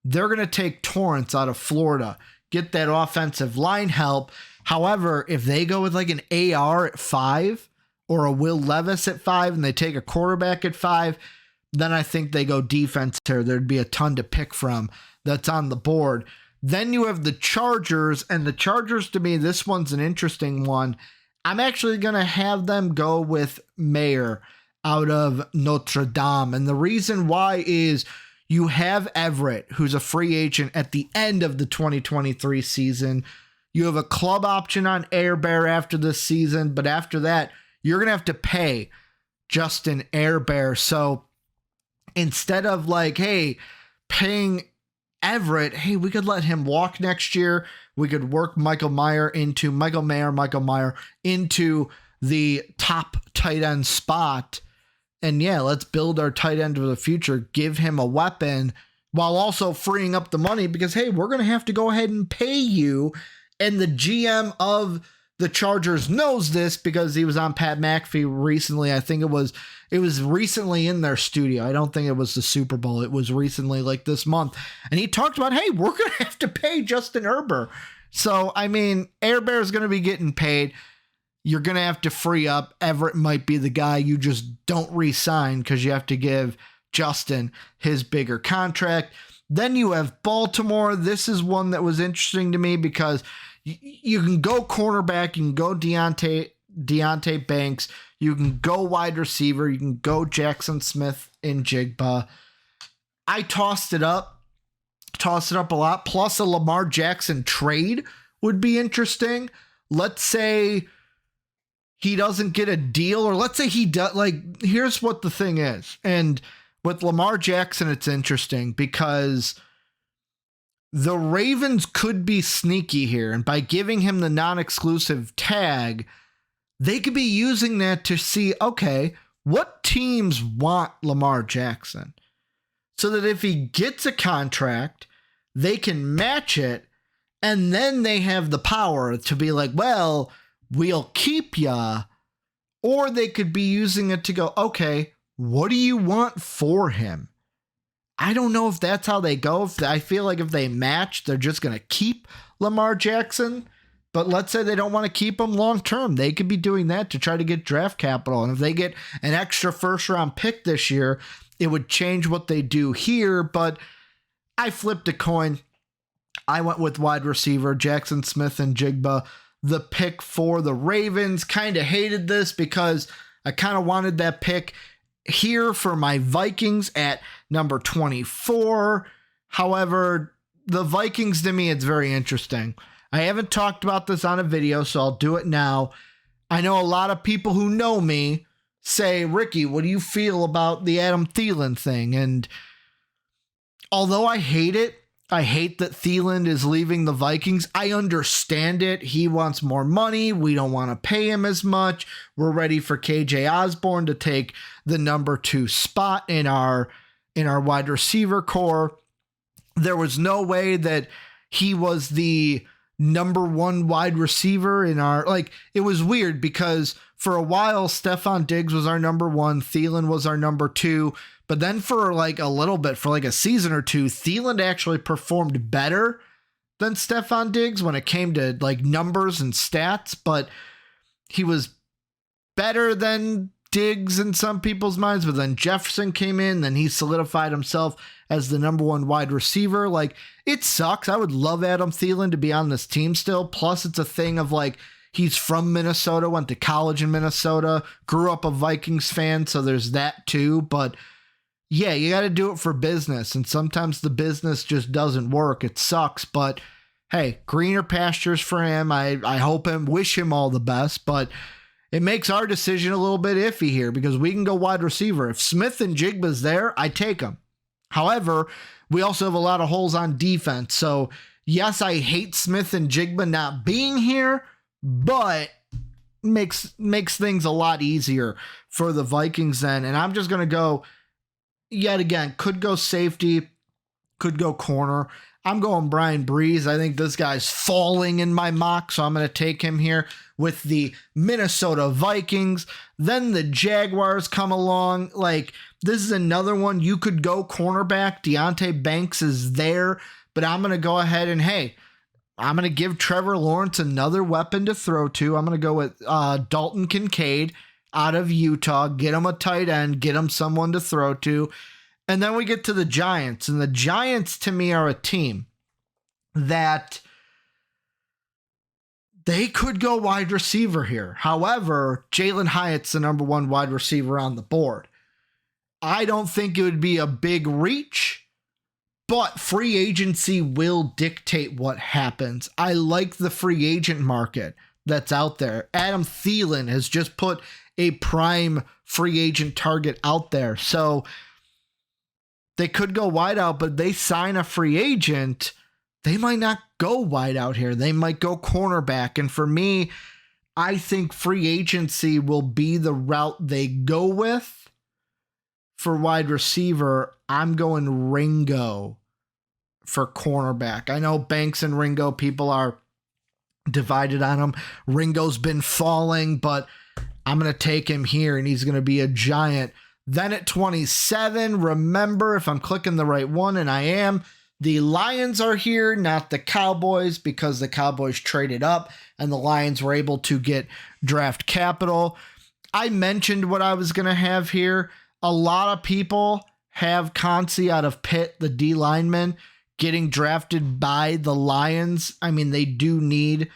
They're going to take Torrence out of Florida, get that offensive line help. However, if they go with like an AR at 5 or a Will Levis at 5 and they take a quarterback at 5, then I think they go defense here. There'd be a ton to pick from that's on the board. Then you have the Chargers, and the Chargers, to me, this one's an interesting one. I'm actually going to have them go with Mayer out of Notre Dame. And the reason why is you have Everett, who's a free agent at the end of the 2023 season. You have a club option on Air Bear after this season, but after that, you're going to have to pay Justin Air Bear. So instead of like, hey, paying Everett, hey, we could let him walk next year. We could work Michael Mayer into the top tight end spot. And yeah, let's build our tight end of the future, give him a weapon while also freeing up the money because, hey, we're going to have to go ahead and pay you. And the GM of the Chargers knows this because he was on Pat McAfee recently. I think it was recently in their studio. I don't think it was the Super Bowl. It was recently, like this month. And he talked about, hey, we're going to have to pay Justin Herbert. So, I mean, Air Bear is going to be getting paid. You're going to have to free up. Everett might be the guy you just don't re-sign because you have to give Justin his bigger contract. Then you have Baltimore. This is one that was interesting to me because you can go cornerback, you can go Deonte Banks, you can go wide receiver, you can go Jackson Smith and Jigba. I tossed it up a lot. Plus a Lamar Jackson trade would be interesting. Let's say he doesn't get a deal, or let's say he does. Like, here's what the thing is. And with Lamar Jackson, it's interesting because the Ravens could be sneaky here. And by giving him the non-exclusive tag, they could be using that to see, okay, what teams want Lamar Jackson? So that if he gets a contract, they can match it. And then they have the power to be like, well, we'll keep ya. Or they could be using it to go, okay, what do you want for him? I don't know if that's how they go. I feel like if they match, they're just going to keep Lamar Jackson. But let's say they don't want to keep him long term. They could be doing that to try to get draft capital. And if they get an extra first round pick this year, it would change what they do here. But I flipped a coin. I went with wide receiver Jackson Smith and Jigba, the pick for the Ravens. Kind of hated this because I kind of wanted that pick here for my Vikings at number 24. However, the Vikings, to me, it's very interesting. I haven't talked about this on a video, so I'll do it now. I know a lot of people who know me say, Ricky, what do you feel about the Adam Thielen thing? And although I hate it, I hate that Thielen is leaving the Vikings. I understand it. He wants more money. We don't want to pay him as much. We're ready for KJ Osborne to take the number 2 spot in our wide receiver core. There was no way that he was the number 1 wide receiver in our, like, it was weird because for a while, Stephon Diggs was our number 1. Thielen was our number 2. But then for like a little bit, for like a season or two, Thielen actually performed better than Stephon Diggs when it came to like numbers and stats, but he was better than Diggs in some people's minds. But then Jefferson came in, then he solidified himself as the number one wide receiver. Like, it sucks. I would love Adam Thielen to be on this team still. Plus, it's a thing of like, he's from Minnesota, went to college in Minnesota, grew up a Vikings fan, so there's that too. But yeah, you got to do it for business, and sometimes the business just doesn't work. It sucks, but hey, greener pastures for him. I hope him, wish him all the best, but it makes our decision a little bit iffy here because we can go wide receiver. If Smith and Jigba's there, I take them. However, we also have a lot of holes on defense. So yes, I hate Smith and Jigba not being here, but makes things a lot easier for the Vikings then. And I'm just going to go, yet again, could go safety, could go corner. I'm going Brian Bresee. I think this guy's falling in my mock, so I'm going to take him here with the Minnesota Vikings. Then the Jaguars come along. Like, this is another one. You could go cornerback. Deonte Banks is there, but I'm going to go ahead and, hey, I'm going to give Trevor Lawrence another weapon to throw to. I'm going to go with Dalton Kincaid out of Utah. Get him a tight end. Get him someone to throw to. And then we get to the Giants. And the Giants, to me, are a team that they could go wide receiver here. However, Jalen Hyatt's the number one wide receiver on the board. I don't think it would be a big reach, but free agency will dictate what happens. I like the free agent market that's out there. Adam Thielen has just put a prime free agent target out there. So they could go wide out, but they sign a free agent, they might not go wide out here. They might go cornerback. And for me, I think free agency will be the route they go with. For wide receiver, I'm going Ringo for cornerback. I know Banks and Ringo, people are divided on him. Ringo's been falling, but I'm going to take him here, and he's going to be a giant. Then at 27, remember, if I'm clicking the right one, and I am, the Lions are here, not the Cowboys, because the Cowboys traded up and the Lions were able to get draft capital. I mentioned what I was going to have here. A lot of people have Concy out of Pitt, the D-lineman, getting drafted by the Lions. I mean, they do need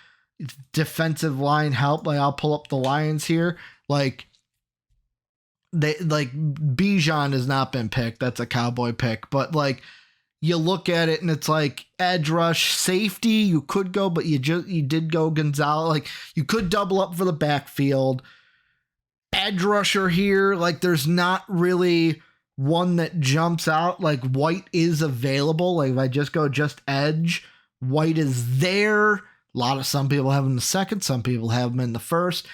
defensive line help. Like, I'll pull up the Lions here. Bijan has not been picked. That's a Cowboy pick. But like, you look at it and it's like edge rush, safety, you could go, but you did go Gonzalez. Like, you could double up for the backfield. Edge rusher here, like, there's not really one that jumps out. Like, White is available. Like, if I just go just edge, White is there. Some people have him in the second, some people have him in the first.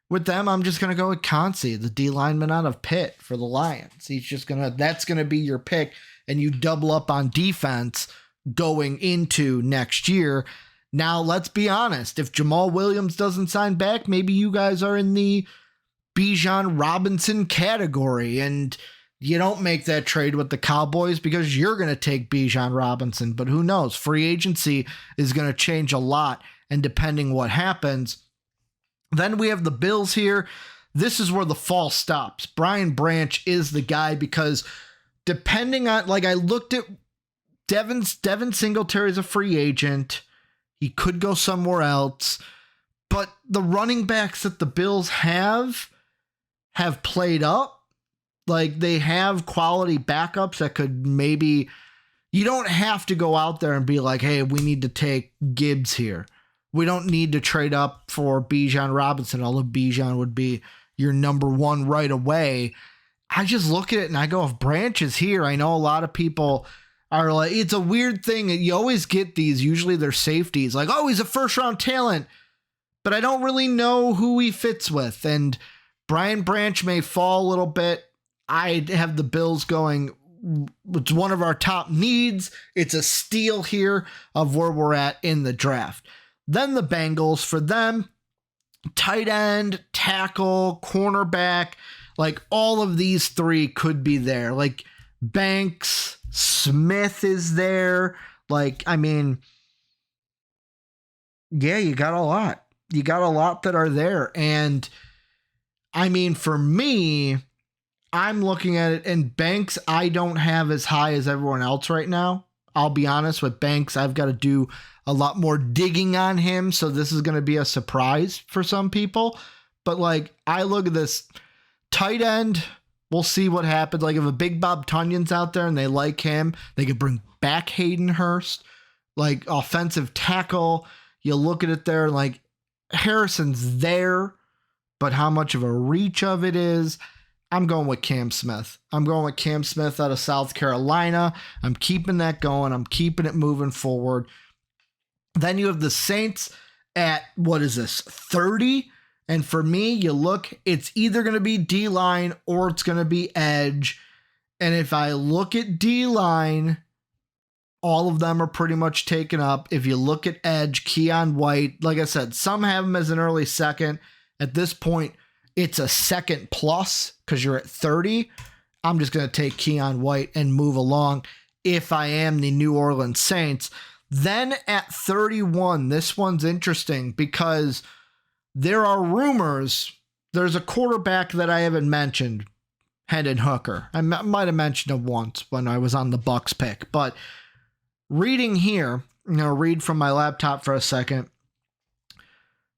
With them, I'm just going to go with Concy, the D-lineman out of Pitt for the Lions. That's going to be your pick, and you double up on defense going into next year. Now, let's be honest. If Jamal Williams doesn't sign back, maybe you guys are in the Bijan Robinson category, and you don't make that trade with the Cowboys because you're going to take Bijan Robinson. But who knows? Free agency is going to change a lot, and depending what happens. Then we have the Bills here. This is where the fall stops. Brian Branch is the guy because depending on, like, I looked at Devin Singletary's a free agent. He could go somewhere else. But the running backs that the Bills have played up. Like, they have quality backups that could maybe, you don't have to go out there and be like, hey, we need to take Gibbs here. We don't need to trade up for Bijan Robinson, although Bijan would be your number one right away. I just look at it and I go, if Branch is here, I know a lot of people are like, it's a weird thing. You always get these, usually they're safeties, like, oh, he's a first round talent, but I don't really know who he fits with. And Brian Branch may fall a little bit. I have the Bills going, it's one of our top needs. It's a steal here of where we're at in the draft. Then the Bengals, for them, tight end, tackle, cornerback. Like all of these three could be there. Like Banks, Smith is there. Like, I mean, yeah, you got a lot. You got a lot that are there. And I mean, for me, I'm looking at it, and Banks I don't have as high as everyone else right now. I'll be honest with Banks. I've got to do a lot more digging on him. So this is going to be a surprise for some people. But like, I look at this tight end. We'll see what happens. Like if a Big Bob Tunyon's out there and they like him, they could bring back Hayden Hurst. Like offensive tackle. You look at it there, like Harrison's there, but how much of a reach of it is. I'm going with Cam Smith. I'm going with Cam Smith out of South Carolina. I'm keeping that going. I'm keeping it moving forward. Then you have the Saints at, what is this, 30? And for me, you look, it's either going to be D-line or it's going to be edge. And if I look at D-line, all of them are pretty much taken up. If you look at edge, Keon White, like I said, some have him as an early second. At this point, it's a second plus because you're at 30. I'm just going to take Keon White and move along if I am the New Orleans Saints. Then at 31, this one's interesting because there are rumors. There's a quarterback that I haven't mentioned, Hendon Hooker. I might have mentioned him once when I was on the Bucks pick, but reading here, read from my laptop for a second.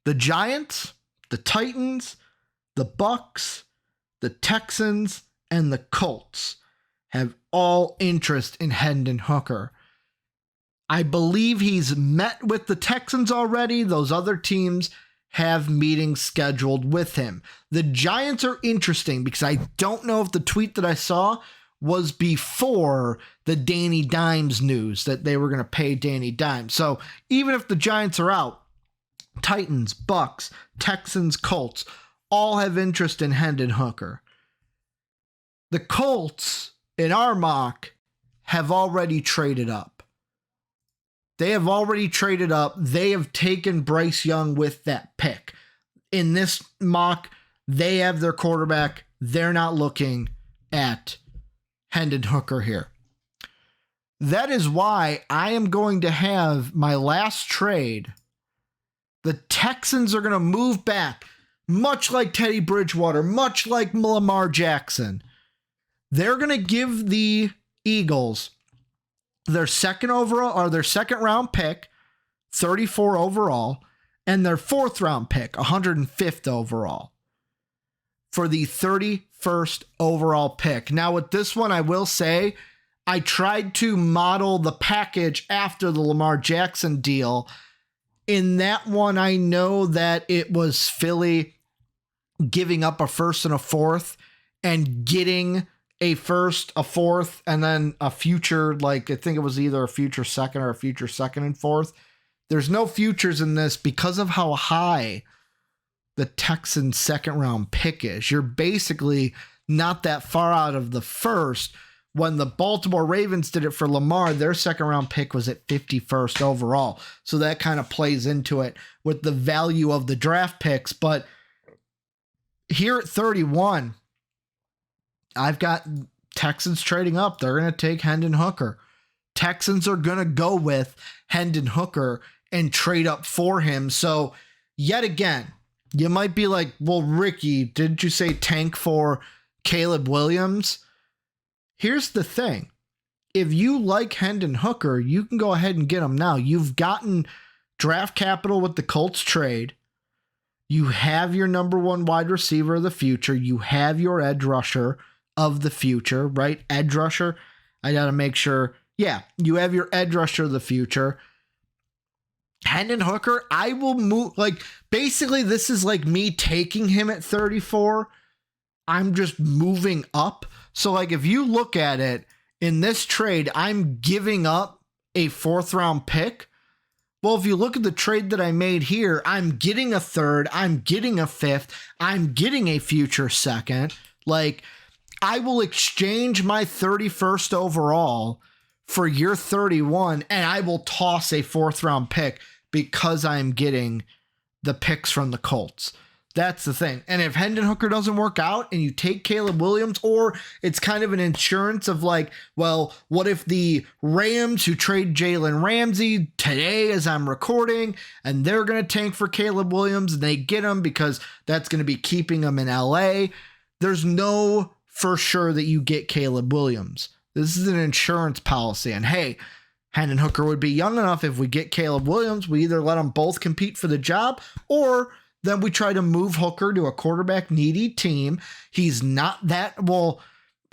The Giants, the Titans, the Bucks, the Texans, and the Colts have all interest in Hendon Hooker. I believe he's met with the Texans already. Those other teams have meetings scheduled with him. The Giants are interesting because I don't know if the tweet that I saw was before the Danny Dimes news that they were going to pay Danny Dimes. So even if the Giants are out, Titans, Bucks, Texans, Colts, all have interest in Hendon Hooker. The Colts, in our mock, have already traded up. They have already traded up. They have taken Bryce Young with that pick. In this mock, they have their quarterback. They're not looking at Hendon Hooker here. That is why I am going to have my last trade. The Texans are going to move back. Much like Teddy Bridgewater, much like Lamar Jackson, they're going to give the Eagles their second round pick, 34 overall, and their fourth round pick, 105th overall, for the 31st overall pick. Now with this one, I will say, I tried to model the package after the Lamar Jackson deal. In that one, I know that it was Philly giving up a first and a fourth and getting a first, a fourth, and then a future, like I think it was either a future second or a future second and fourth. There's no futures in this because of how high the Texans' second round pick is. You're basically not that far out of the first. When the Baltimore Ravens did it for Lamar, their second round pick was at 51st overall. So that kind of plays into it with the value of the draft picks. But here at 31, I've got Texans trading up. They're going to take Hendon Hooker. Texans are going to go with Hendon Hooker and trade up for him. So yet again, you might be like, well, Ricky, didn't you say tank for Caleb Williams? Here's the thing. If you like Hendon Hooker, you can go ahead and get him now. You've gotten draft capital with the Colts trade. You have your number one wide receiver of the future. You have your edge rusher of the future, right? Edge rusher. I got to make sure. Yeah, you have your edge rusher of the future. Hendon Hooker, I will move. Like, basically, this is like me taking him at 34. I'm just moving up. So, like, if you look at it in this trade, I'm giving up a fourth round pick. Well, if you look at the trade that I made here, I'm getting a third, I'm getting a fifth, I'm getting a future second. Like, I will exchange my 31st overall for your 31, and I will toss a fourth round pick because I'm getting the picks from the Colts. That's the thing. And if Hendon Hooker doesn't work out and you take Caleb Williams, or it's kind of an insurance of like, well, what if the Rams, who trade Jalen Ramsey today as I'm recording, and they're going to tank for Caleb Williams and they get him because that's going to be keeping him in LA. There's no for sure that you get Caleb Williams. This is an insurance policy. And hey, Hendon Hooker would be young enough if we get Caleb Williams, we either let them both compete for the job, or then we try to move Hooker to a quarterback needy team. He's not that, well,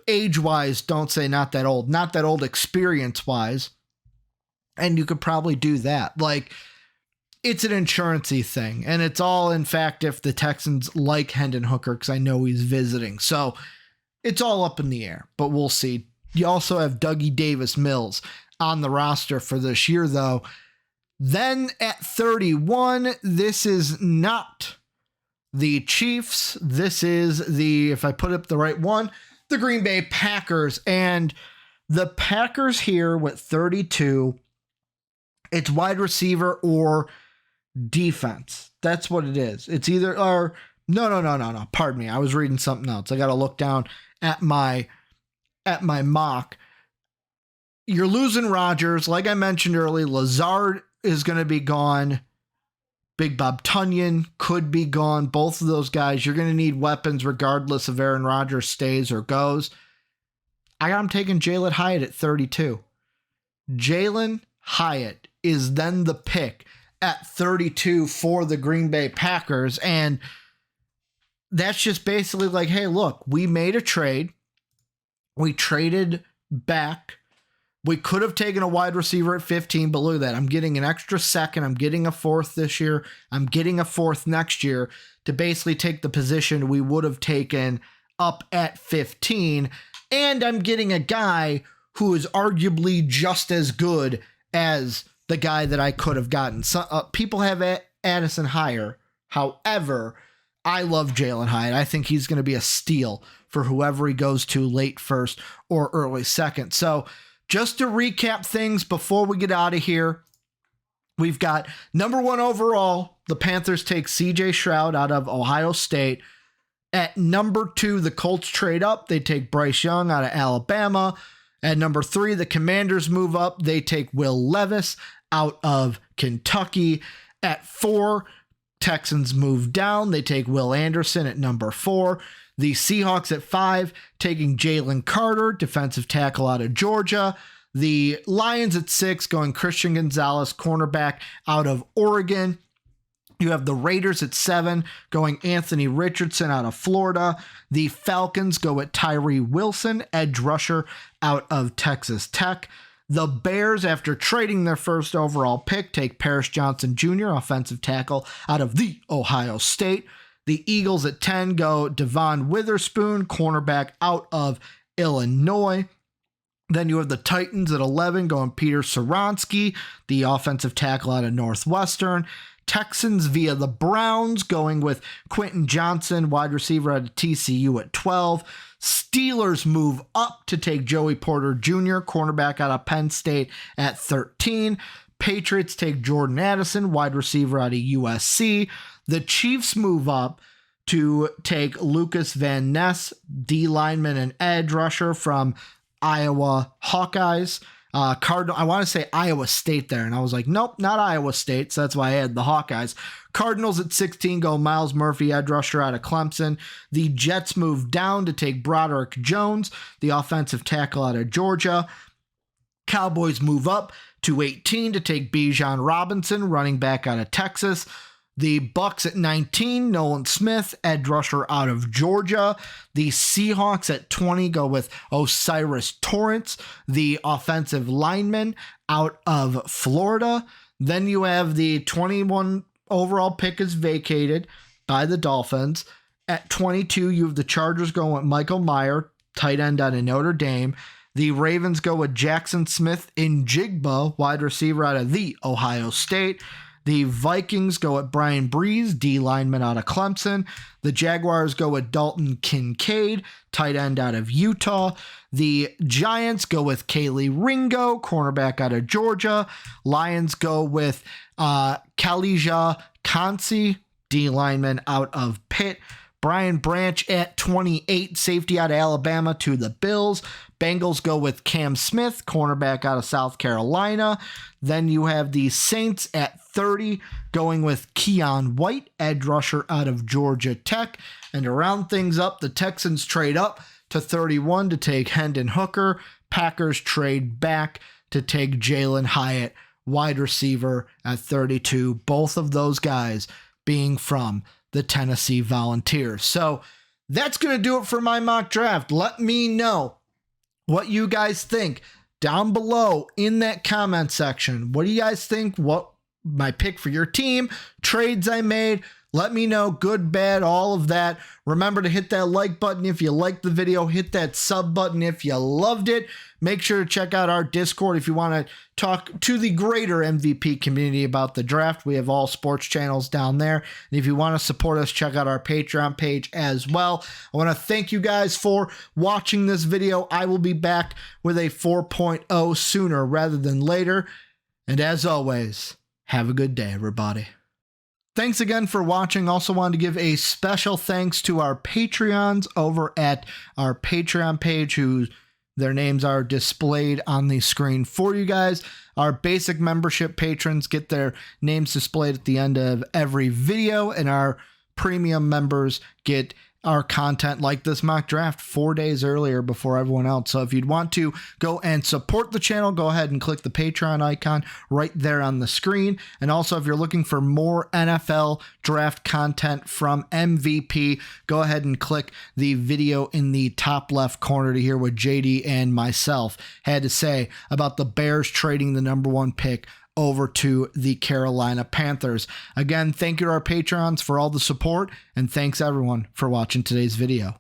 age-wise, don't say not that old experience-wise. And you could probably do that. Like, it's an insurance-y thing. And it's all, in fact, if the Texans like Hendon Hooker, because I know he's visiting. So it's all up in the air, but we'll see. You also have Dougie Davis-Mills on the roster for this year, though. Then at 31, this is not the Chiefs. This is the, if I put up the right one, the Green Bay Packers. And the Packers here with 32, it's wide receiver or defense. That's what it is. It's either, or no. Pardon me. I was reading something else. I got to look down at my mock. You're losing Rodgers. Like I mentioned earlier, Lazard is going to be gone. Big Bob Tunyon could be gone. Both of those guys, you're going to need weapons regardless if Aaron Rodgers stays or goes. I got him taking Jalen Hyatt at 32. Jalen Hyatt is then the pick at 32 for the Green Bay Packers. And that's just basically like, hey, look, we made a trade. We traded back. We could have taken a wide receiver at 15, but look at that. I'm getting an extra second. I'm getting a fourth this year. I'm getting a fourth next year to basically take the position we would have taken up at 15. And I'm getting a guy who is arguably just as good as the guy that I could have gotten. So, people have Addison higher. However, I love Jalen Hyatt. I think he's going to be a steal for whoever he goes to late first or early second. So, just to recap things before we get out of here, we've got number 1 overall, the Panthers take CJ Stroud out of Ohio State. At number 2, the Colts trade up. They take Bryce Young out of Alabama. At number 3, the Commanders move up. They take Will Levis out of Kentucky. At 4, Texans move down. They take Will Anderson at number 4. The Seahawks at 5, taking Jalen Carter, defensive tackle out of Georgia. The Lions at 6, going Christian Gonzalez, cornerback out of Oregon. You have the Raiders at 7, going Anthony Richardson out of Florida. The Falcons go at Tyree Wilson, edge rusher out of Texas Tech. The Bears, after trading their first overall pick, take Paris Johnson Jr., offensive tackle out of the Ohio State. The Eagles at 10 go Devon Witherspoon, cornerback out of Illinois. Then you have the Titans at 11 going Peter Skoronsky, the offensive tackle out of Northwestern. Texans via the Browns going with Quentin Johnson, wide receiver out of TCU at 12. Steelers move up to take Joey Porter Jr., cornerback out of Penn State at 13. Patriots take Jordan Addison, wide receiver out of USC. The Chiefs move up to take Lucas Van Ness, D-lineman and edge rusher from Iowa Hawkeyes. Cardinal, I want to say Iowa State there, and I was like, nope, not Iowa State, so that's why I had the Hawkeyes. Cardinals at 16 go Miles Murphy, edge rusher out of Clemson. The Jets move down to take Broderick Jones, the offensive tackle out of Georgia. Cowboys move up to 18 to take Bijan Robinson, running back out of Texas. The Bucks at 19, Nolan Smith, edge rusher out of Georgia. The Seahawks at 20 go with Osiris Torrence, the offensive lineman out of Florida. Then you have the 21 overall pick is vacated by the Dolphins. At 22, you have the Chargers going with Michael Mayer, tight end out of Notre Dame. The Ravens go with Jackson Smith-Njigba, wide receiver out of the Ohio State. The Vikings go at Brian Breeze, D-lineman out of Clemson. The Jaguars go with Dalton Kincaid, tight end out of Utah. The Giants go with Kaylee Ringo, cornerback out of Georgia. Lions go with Kalija Kansi, D-lineman out of Pitt. Brian Branch at 28, safety out of Alabama to the Bills. Bengals go with Cam Smith, cornerback out of South Carolina. Then you have the Saints at 30, going with Keon White, edge rusher out of Georgia Tech. And to round things up, the Texans trade up to 31 to take Hendon Hooker. Packers trade back to take Jalen Hyatt, wide receiver at 32. Both of those guys being from the Tennessee Volunteers. So that's going to do it for my mock draft. Let me know what you guys think down below in that comment section. What do you guys think? What my pick for your team, trades I made? Let me know, good, bad, all of that. Remember to hit that like button if you liked the video. Hit that sub button if you loved it. Make sure to check out our Discord if you want to talk to the greater MVP community about the draft. We have all sports channels down there. And if you want to support us, check out our Patreon page as well. I want to thank you guys for watching this video. I will be back with a 4.0 sooner rather than later. And as always, have a good day, everybody. Thanks again for watching. Also wanted to give a special thanks to our Patreons over at our Patreon page, who their names are displayed on the screen for you guys. Our basic membership patrons get their names displayed at the end of every video, and our premium members get our content like this mock draft 4 days earlier before everyone else. So if you'd want to go and support the channel, go ahead and click the Patreon icon right there on the screen. And also, if you're looking for more NFL draft content from MVP, go ahead and click the video in the top left corner to hear what JD and myself had to say about the Bears trading the #1 pick over to the Carolina Panthers. Again, thank you to our patrons for all the support, and thanks everyone for watching today's video.